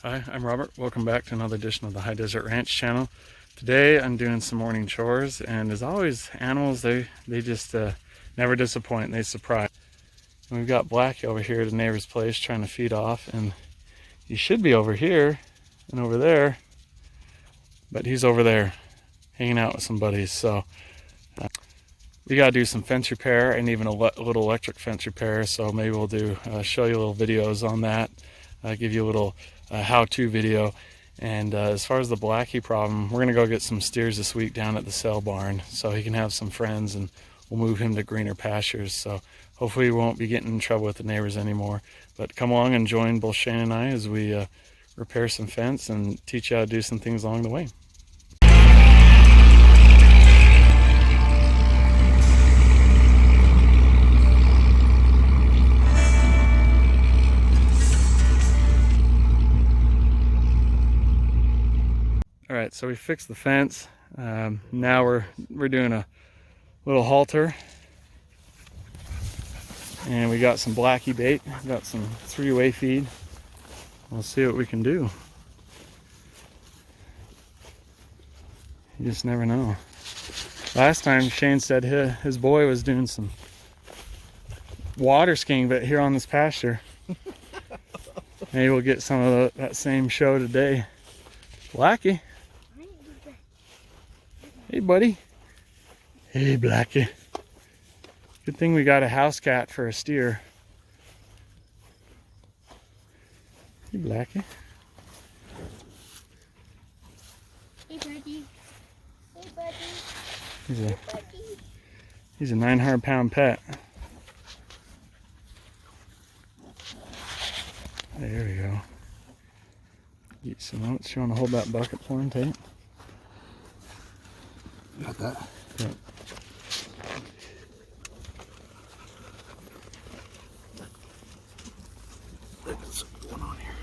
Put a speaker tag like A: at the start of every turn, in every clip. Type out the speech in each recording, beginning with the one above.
A: Hi, I'm Robert. Welcome back to another edition of the High Deseret Ranch channel. Today I'm doing some morning chores, and as always, animals, they just never disappoint. They surprise. And we've got Blackie over here at the neighbor's place trying to feed off, and he should be over here and over there, but he's over there hanging out with some buddies. So we got to do some fence repair and even a little electric fence repair. So maybe we'll do show you little videos on that, give you a little how-to video. And as far as the Blackie problem, we're gonna go get some steers this week down at the sale barn so he can have some friends, and we'll move him to greener pastures. So hopefully we won't be getting in trouble with the neighbors anymore. But come along and join both Shane and I as we repair some fence and teach you how to do some things along the way. All right, so we fixed the fence. Now we're doing a little halter, and we got some Blackie bait. Got some 3-way feed. We'll see what we can do. You just never know. Last time Shane said his boy was doing some water skiing, but here on this pasture. Maybe we'll get some of that same show today. Blackie. Hey, buddy. Hey, Blackie. Good thing we got a house cat for a steer. Hey, Blackie.
B: Hey, buddy. Hey, buddy.
A: He's a 900-pound pet. There we go. Get some oats. You want to hold that bucket for him, Tate?
C: Got that?
A: Yeah.
C: What's going on here?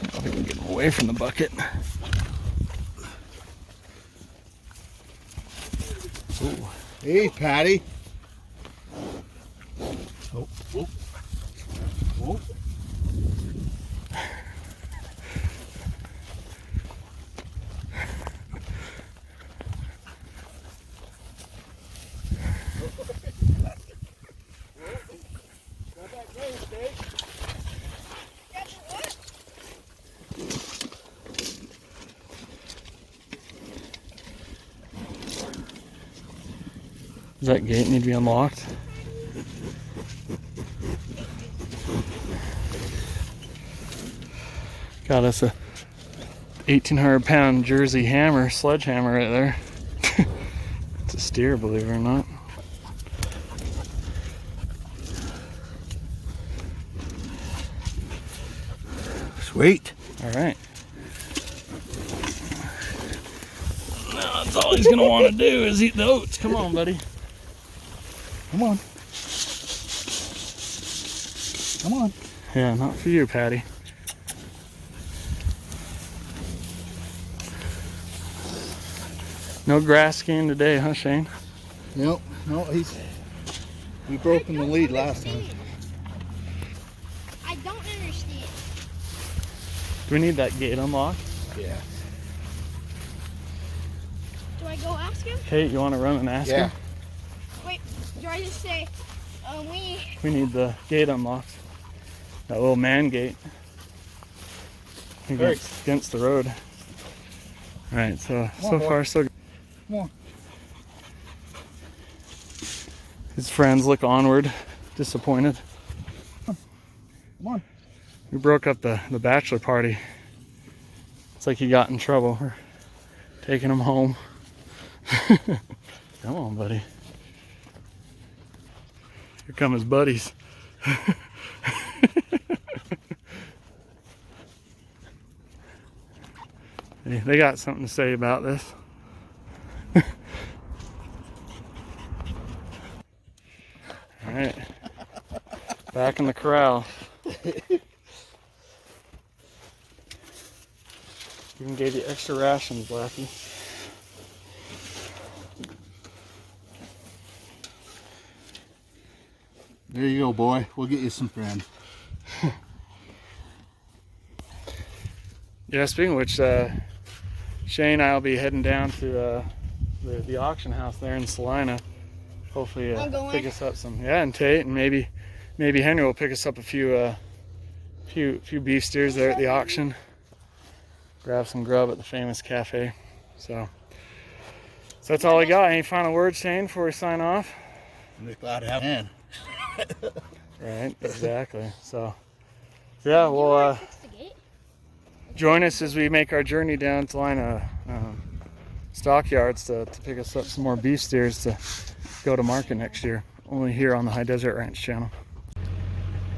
A: I can get him away from the bucket. Ooh.
C: Hey, Patty. Oh, oh, oh.
A: Does that gate need to be unlocked? Got us a 1,800-pound Jersey hammer, sledgehammer right there. It's a steer, believe it or not.
C: Sweet.
A: All right. Now that's all he's gonna want to do is eat the oats. Come on, buddy.
C: Come on. Come on.
A: Yeah, not for you, Patty. No grass skiing today, huh, Shane?
C: Nope. No, we broke in the lead last time.
B: I don't understand.
A: Do we need that gate unlocked?
C: Yeah.
B: Do I go ask him?
A: Kate, you want to run and ask him?
B: Wait, do I just say,
A: We need the gate unlocked. That little man gate. Against the road. Alright, so far so good.
C: Come on.
A: His friends look onward, disappointed.
C: Come on.
A: We broke up the bachelor party. It's like he got in trouble. We're taking him home. Come on, buddy. Here come his buddies. They got something to say about this. All right, back in the corral. Even gave you extra rations, Blackie.
C: There you go, boy. We'll get you some friends.
A: Yeah, speaking of which, Shane and I will be heading down to the auction house there in Salina. Hopefully pick us up some. Yeah, and Tate, and maybe Henry will pick us up a few beef steers there at the auction. Grab some grub at the famous cafe. So that's all I got. Any final words, Shane, before we sign off?
C: I'm just glad to have him.
A: Right, exactly. So yeah, well, join us as we make our journey down to Lina stockyards to pick us up some more beef steers to go to market next year, only here on the High Deseret Ranch channel.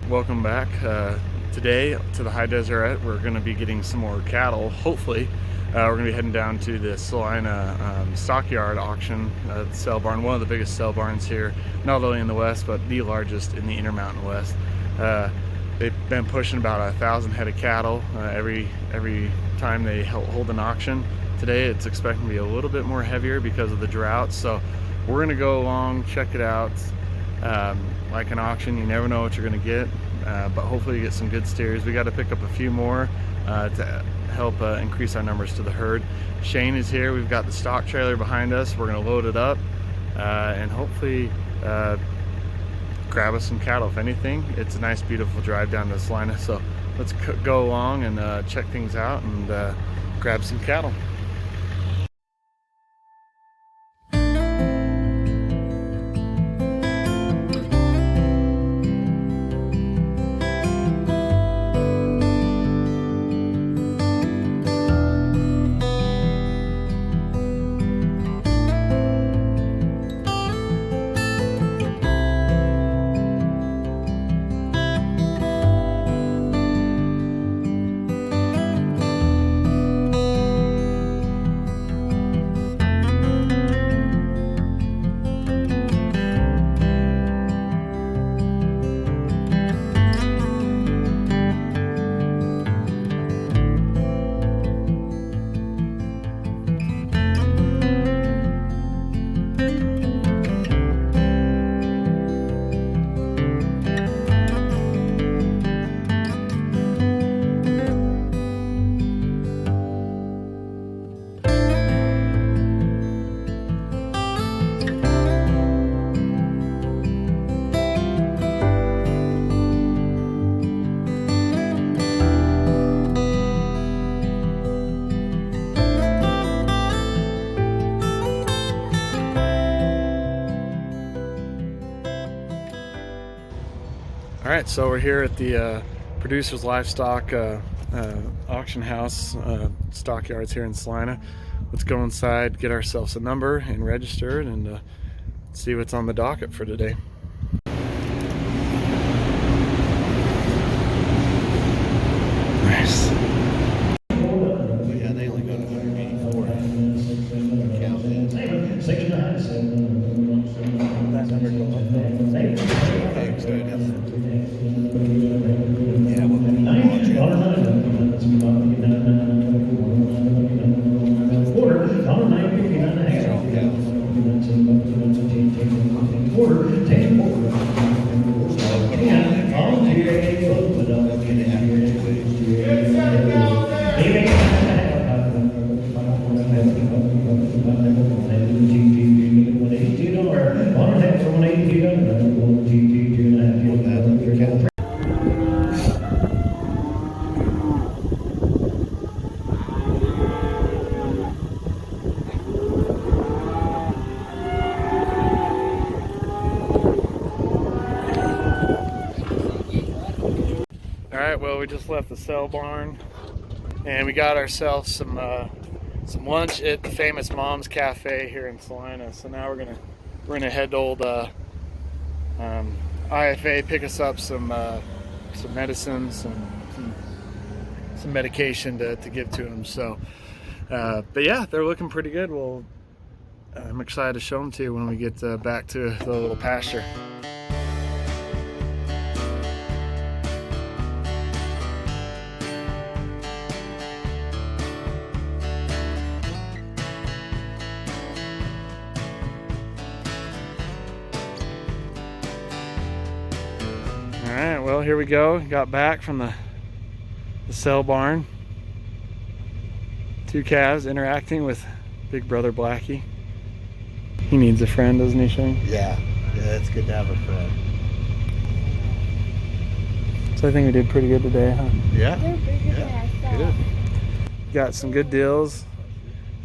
A: Welcome back. Today to the High Deseret, we're going to be getting some more cattle. Hopefully, we're going to be heading down to the Salina stockyard auction, sale barn, one of the biggest sale barns here, not only in the west, but the largest in the Intermountain West. They've been pushing about 1,000 head of cattle every time they hold an auction. Today, it's expecting to be a little bit more heavier because of the drought, so we're going to go along, check it out. Like an auction, you never know what you're going to get, but hopefully you get some good steers. We got to pick up a few more to help increase our numbers to the herd. Shane is here. We've got the stock trailer behind us. We're going to load it up and hopefully grab us some cattle. If anything, it's a nice, beautiful drive down to Salina. So let's go along and check things out and grab some cattle. All right, so we're here at the Producers Livestock auction house, stockyards here in Salina. Let's go inside, get ourselves a number and register it, and see what's on the docket for today. Nice.
C: Yeah, they only got 184 cows.
A: That number go up.
C: Thanks, good. Yeah, we'll watch it. These are all cows.
A: Alright, well, we just left the sale barn and we got ourselves some lunch at the famous Mom's Cafe here in Salina. So now we're gonna head to old IFA, pick us up some medicine, some medication to give to them. So but yeah, they're looking pretty good. Well, I'm excited to show them to you when we get back to the little pasture. well, here we go. Got back from the cell barn. 2 calves interacting with big brother Blackie. He needs a friend, doesn't he, Shane?
C: Yeah, it's good to have a friend.
A: So I think we did pretty good today, huh?
C: Yeah.
B: They're bigger than I thought.
C: Good.
A: Got some good deals.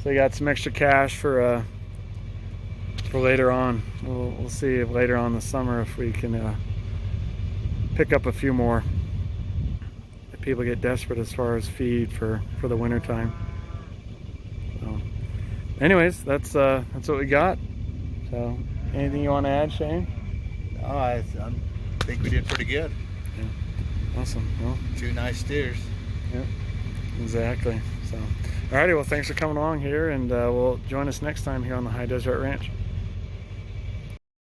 A: So we got some extra cash for later on. We'll see if later on this summer if we can pick up a few more. If people get desperate as far as feed for the winter time. So, anyways, that's what we got. So, anything you want to add, Shane?
C: No, I think we did pretty good.
A: Awesome. Well,
C: 2 nice steers.
A: exactly. So, alrighty. Well, thanks for coming along here, and we'll join us next time here on the High Deseret Ranch.